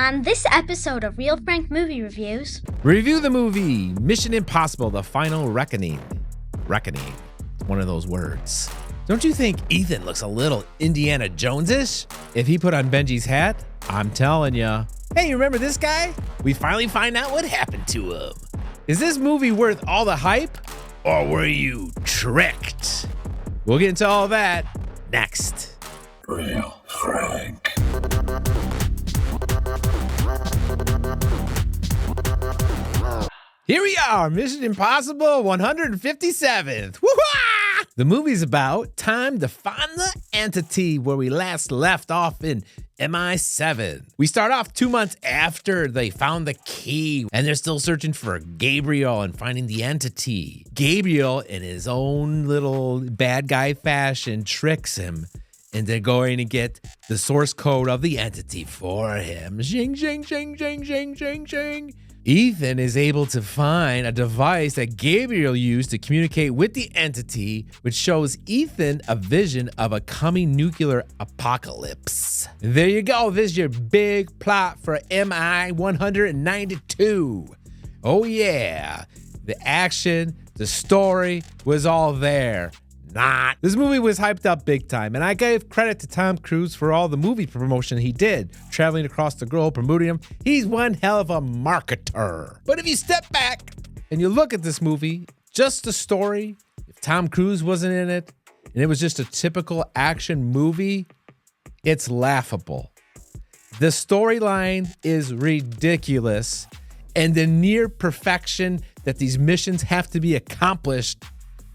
on this episode of Real Frank Movie Reviews. Review the movie Mission Impossible: The Final Reckoning. Reckoning. One of those words. Don't you think Ethan looks a little Indiana Jones-ish? If he put on Benji's hat, I'm telling ya. Hey, you remember this guy? We finally find out what happened to him. Is this movie worth all the hype? Or were you tricked? We'll get into all that next. Real Frank. Here we are, Mission Impossible 157th. Woo-hah! The movie's about time to find the entity where we last left off in MI7. We start off 2 months after they found the key, and they're still searching for Gabriel and finding the entity. Gabriel, in his own little bad guy fashion, tricks him into going to get the source code of the entity for him. Zing, zing, zing, zing, zing, zing, zing. Ethan is able to find a device that Gabriel used to communicate with the entity, which shows Ethan a vision of a coming nuclear apocalypse. There you go. This is your big plot for MI 192. Oh yeah, the action, the story was all there. Not. This movie was hyped up big time, and I gave credit to Tom Cruise for all the movie promotion he did, traveling across the globe, promoting him. He's one hell of a marketer. But if you step back and you look at this movie, just the story, if Tom Cruise wasn't in it, and it was just a typical action movie, it's laughable. The storyline is ridiculous, and the near perfection that these missions have to be accomplished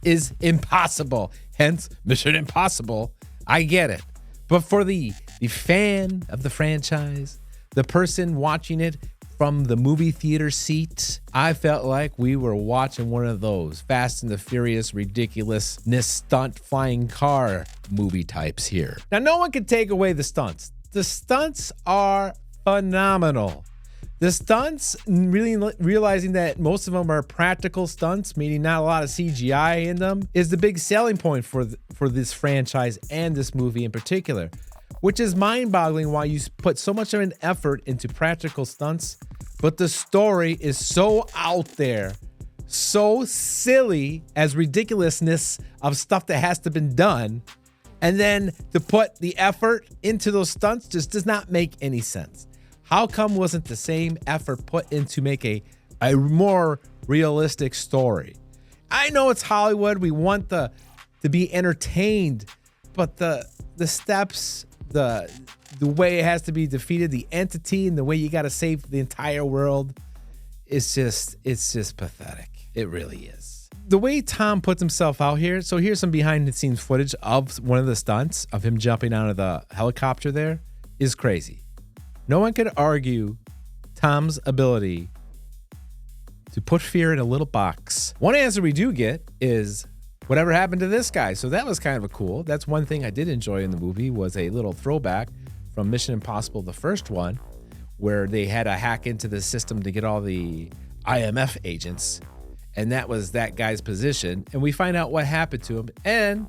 is impossible. Hence, Mission Impossible. I get it. But for the fan of the franchise, the person watching it from the movie theater seat, I felt like we were watching one of those Fast and the Furious ridiculousness stunt flying car movie types here. Now, no one can take away the stunts. The stunts are phenomenal. The stunts, really realizing that most of them are practical stunts, meaning not a lot of CGI in them, is the big selling point for this franchise and this movie in particular, which is mind-boggling why you put so much of an effort into practical stunts, but the story is so out there, so silly as ridiculousness of stuff that has to be done, and then to put the effort into those stunts just does not make any sense. How come wasn't the same effort put into make a more realistic story? I know it's Hollywood. We want to be entertained, but the steps, the way it has to be defeated, the entity, and the way you got to save the entire world, it's just pathetic. It really is. The way Tom puts himself out here. So here's some behind the scenes footage of one of the stunts of him jumping out of the helicopter there is crazy. No one could argue Tom's ability to put fear in a little box. One answer we do get is whatever happened to this guy. So that was kind of cool. That's one thing I did enjoy in the movie was a little throwback from Mission Impossible, the first one, where they had to hack into the system to get all the IMF agents. And that was that guy's position. And we find out what happened to him. And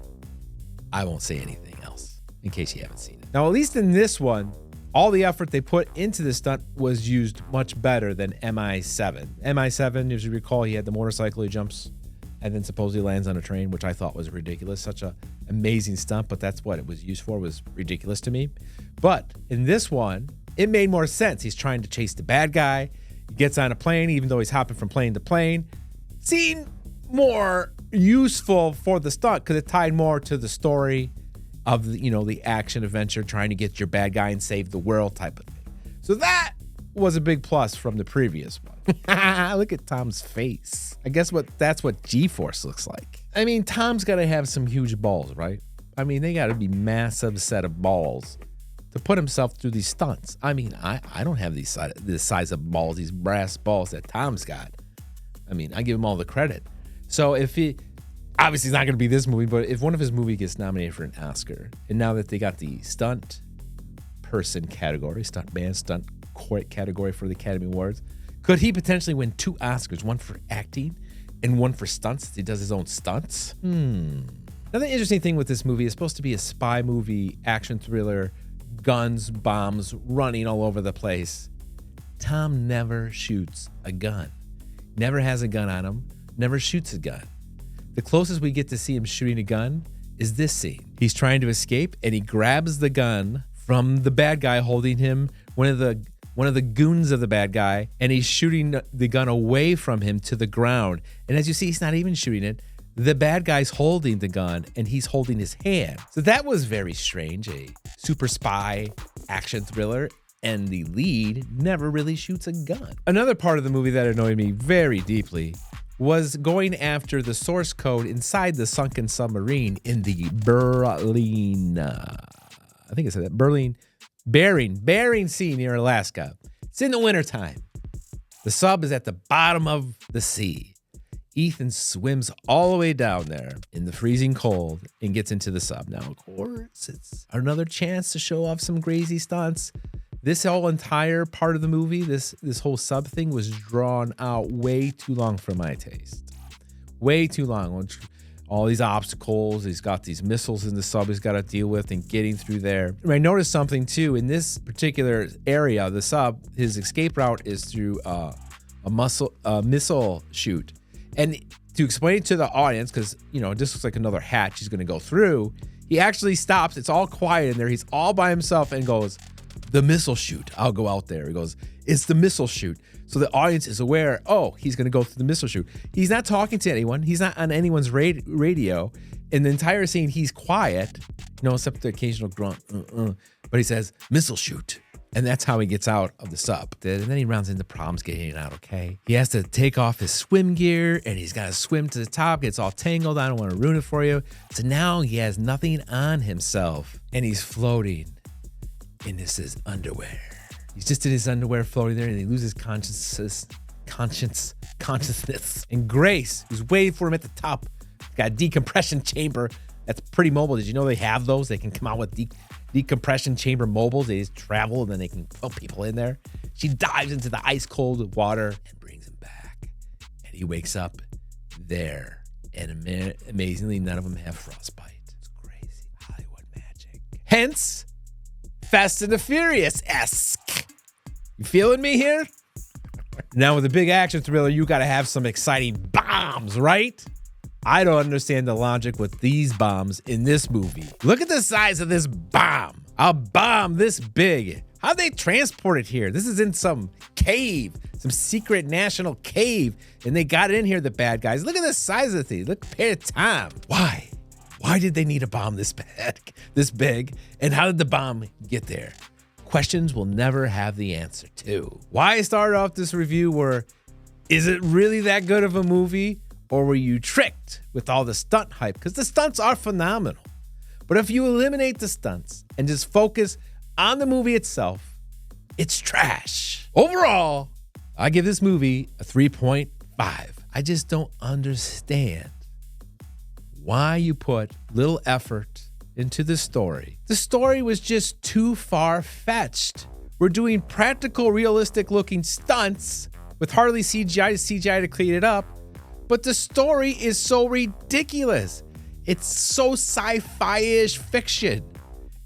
I won't say anything else in case you haven't seen it. Now, at least in this one, all the effort they put into this stunt was used much better than MI7. MI7, as you recall, he had the motorcycle, he jumps and then supposedly lands on a train, which I thought was ridiculous. Such an amazing stunt, but that's what it was used for, was ridiculous to me. But in this one, it made more sense. He's trying to chase the bad guy. He gets on a plane, even though he's hopping from plane to plane. Seemed more useful for the stunt because it tied more to the story of the action adventure, trying to get your bad guy and save the world type of thing. So that was a big plus from the previous one. Look at Tom's face. I guess that's what G-Force looks like. I mean, Tom's got to have some huge balls, right? I mean, they got to be massive set of balls to put himself through these stunts. I mean, I don't have this size of balls, these brass balls that Tom's got. I mean, I give him all the credit. So if he... Obviously, it's not going to be this movie, but if one of his movies gets nominated for an Oscar, and now that they got the stunt person category, stunt man, stunt category for the Academy Awards, could he potentially win 2 Oscars, one for acting and one for stunts? He does his own stunts? Another interesting thing with this movie is supposed to be a spy movie, action thriller, guns, bombs, running all over the place. Tom never shoots a gun. Never has a gun on him. Never shoots a gun. The closest we get to see him shooting a gun is this scene. He's trying to escape and he grabs the gun from the bad guy holding him, one of the goons of the bad guy, and he's shooting the gun away from him to the ground. And as you see, he's not even shooting it. The bad guy's holding the gun and he's holding his hand. So that was very strange. A super spy action thriller, and the lead never really shoots a gun. Another part of the movie that annoyed me very deeply was going after the source code inside the sunken submarine in the Bering Sea near Alaska. It's in the wintertime. The sub is at the bottom of the sea. Ethan swims all the way down there in the freezing cold and gets into the sub. Now, of course, it's another chance to show off some crazy stunts. This whole entire part of the movie, this whole sub thing was drawn out way too long for my taste. Way too long. All these obstacles, he's got these missiles in the sub he's got to deal with and getting through there. And I noticed something too, in this particular area, the sub, his escape route is through a missile chute. And to explain it to the audience, because, you know, this looks like another hatch he's going to go through, he actually stops. It's all quiet in there. He's all by himself and goes, "The missile chute. I'll go out there." He goes, "It's the missile chute." So the audience is aware, oh, he's going to go through the missile chute. He's not talking to anyone. He's not on anyone's radio. In the entire scene, he's quiet, you know, except the occasional grunt. But he says, "Missile chute." And that's how he gets out of the sub. And then he runs into problems getting out, okay? He has to take off his swim gear, and he's got to swim to the top. It's all tangled. I don't want to ruin it for you. So now he has nothing on himself, and he's floating in his underwear. He's just in his underwear floating there, and he loses consciousness. And Grace, who's waiting for him at the top, got a decompression chamber that's pretty mobile. Did you know they have those? They can come out with decompression chamber mobiles. They just travel, and then they can put people in there. She dives into the ice cold water and brings him back. And he wakes up there. And amazingly, none of them have frostbite. It's crazy. Hollywood magic. Hence, Fast and the Furious-esque. You feeling me here? Now, with a big action thriller, you got to have some exciting bombs, right? I don't understand the logic with these bombs in this movie. Look at the size of this bomb. A bomb this big. How'd they transport it here? This is in some cave, some secret national cave, and they got it in here, the bad guys. Look at the size of the thing. Look compared to Tom. Why? Why did they need a bomb this big? And how did the bomb get there? Questions we'll never have the answer to. Why I started off this review were, is it really that good of a movie? Or were you tricked with all the stunt hype? Because the stunts are phenomenal. But if you eliminate the stunts and just focus on the movie itself, it's trash. Overall, I give this movie a 3.5. I just don't understand why you put little effort into the story. The story was just too far-fetched. We're doing practical, realistic-looking stunts with hardly CGI to clean it up, but the story is so ridiculous. It's so sci-fi-ish fiction.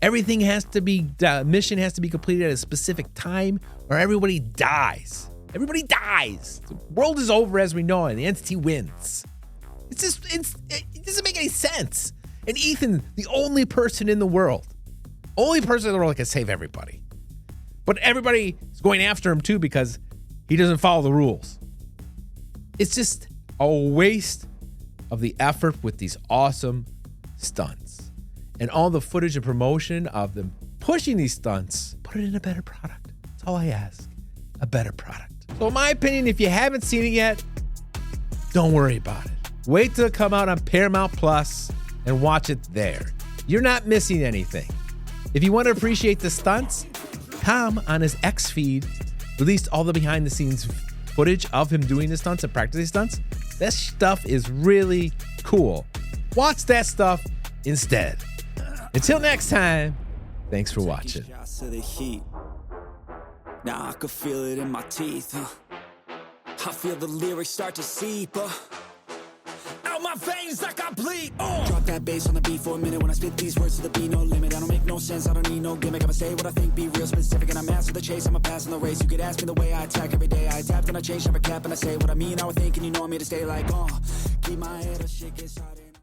Everything has to be, the mission has to be completed at a specific time or everybody dies. Everybody dies. The world is over as we know it. The entity wins. It doesn't make any sense. And Ethan, the only person in the world that can save everybody. But everybody is going after him too because he doesn't follow the rules. It's just a waste of the effort with these awesome stunts. And all the footage and promotion of them pushing these stunts, put it in a better product. That's all I ask. A better product. So in my opinion, if you haven't seen it yet, don't worry about it. Wait till it come out on Paramount Plus and watch it there. You're not missing anything. If you want to appreciate the stunts, Tom on his X feed released all the behind the scenes footage of him doing the stunts and practicing stunts. That stuff is really cool. Watch that stuff instead. Until next time, thanks for watching. Now I can feel it in my teeth. I feel the lyrics start to seep out my my veins like I bleed. Drop that bass on the beat for a minute. When I spit these words to the beat, no limit. I don't make no sense, I don't need no gimmick. I'ma say what I think, be real specific, and I master the chase. I'm a pass in the race. You could ask me the way I attack every day. I adapt and I change, never cap, and I say what I mean, how I think, and you know I'm here to stay like, keep my head up, shit gets hot.